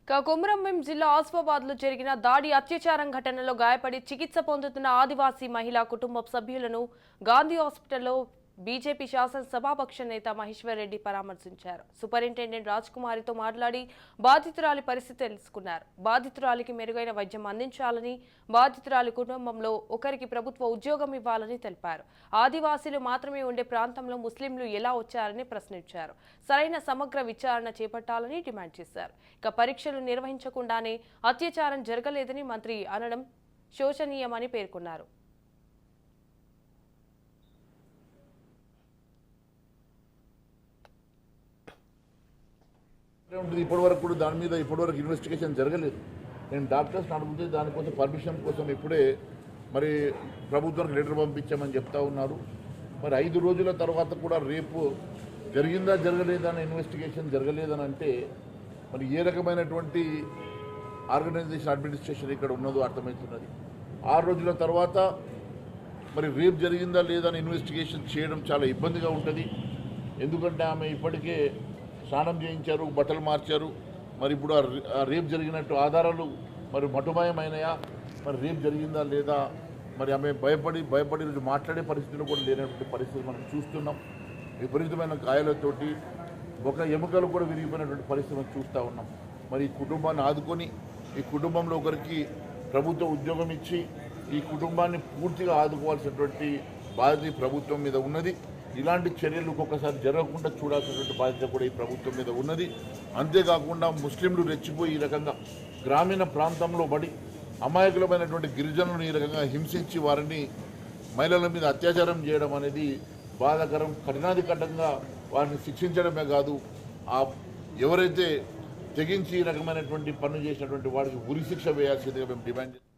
కొమురంభీం జిల్లా ఆసిఫాబాద్లో జరిగిన దాడి అత్యాచారం ఘటనలో గాయపడి చికిత్స పొందుతున్న ఆదివాసీ మహిళా కుటుంబ సభ్యులను గాంధీ హాస్పిటల్లో బీజేపీ శాసనసభాపక్ష నేత మహేశ్వర్ రెడ్డి పరామర్శించారు. సూపరింటెండెంట్ రాజ్ కుమారితో మాట్లాడి బాధితురాలి పరిస్థితి తెలుసుకున్నారు. బాధితురాలికి మెరుగైన వైద్యం అందించాలని, బాధితురాలి కుటుంబంలో ఒకరికి ప్రభుత్వ ఉద్యోగం ఇవ్వాలని తెలిపారు. ఆదివాసీలు మాత్రమే ఉండే ప్రాంతంలో ముస్లింలు ఎలా వచ్చారని ప్రశ్నించారు. సరైన సమగ్ర విచారణ చేపట్టాలని డిమాండ్ చేశారు. ఇక పరీక్షలు నిర్వహించకుండానే అత్యాచారం జరగలేదని మంత్రి అనడం శోచనీయమని పేర్కొన్నారు. ఇప్పటివరకు కూడా దాని మీద ఇప్పటివరకు ఇన్వెస్టిగేషన్ జరగలేదు. నేను డాక్టర్స్ని అడిగితే దానికోసం పర్మిషన్ కోసం ఇప్పుడే మరి ప్రభుత్వానికి లెటర్ పంపించామని చెప్తా ఉన్నారు. మరి 5 రోజుల తర్వాత కూడా రేపు జరిగిందా జరగలేదని ఇన్వెస్టిగేషన్ జరగలేదని అంటే మరి ఏ రకమైనటువంటి ఆర్గనైజేషన్ అడ్మినిస్ట్రేషన్ ఇక్కడ ఉన్నదో అర్థమవుతున్నది. 6 రోజుల తర్వాత మరి రేపు జరిగిందా లేదా అని ఇన్వెస్టిగేషన్ చేయడం చాలా ఇబ్బందిగా ఉంటుంది. ఎందుకంటే ఆమె ఇప్పటికే స్నానం చేయించారు, బట్టలు మార్చారు. మరి ఇప్పుడు ఆ రేపు జరిగినట్టు ఆధారాలు మరి మటుమాయమైనయా, మరి రేపు జరిగిందా లేదా, మరి ఆమె భయపడి మాట్లాడే పరిస్థితులు కూడా లేనటువంటి పరిస్థితి మనం చూస్తున్నాం. విపరీతమైన గాయాలతోటి ఒక ఎముకలు కూడా విరిగిపోయినటువంటి పరిస్థితి మనం చూస్తూ ఉన్నాం. మరి ఈ కుటుంబాన్ని ఆదుకొని ఈ కుటుంబంలో ఒకరికి ప్రభుత్వ ఉద్యోగం ఇచ్చి ఈ కుటుంబాన్ని పూర్తిగా ఆదుకోవాల్సినటువంటి బాధ్యత ప్రభుత్వం మీద ఉన్నది. ఇలాంటి చర్యలు ఒక్కొక్కసారి జరగకుండా చూడాల్సినటువంటి బాధ్యత కూడా ఈ ప్రభుత్వం మీద ఉన్నది. అంతేకాకుండా ముస్లింలు రెచ్చిపోయి ఈ రకంగా గ్రామీణ ప్రాంతంలో పడి అమాయకులమైనటువంటి గిరిజనులను ఈ రకంగా హింసించి వారిని మహిళల మీద అత్యాచారం చేయడం అనేది బాధాకరం. కఠినాధికటంగా వారిని శిక్షించడమే కాదు, ఎవరైతే తెగించి ఈ రకమైనటువంటి పనులు చేసినటువంటి వారికి ఉరి శిక్ష వేయాల్సిందిగా మేము డిమాండ్ చేస్తాం.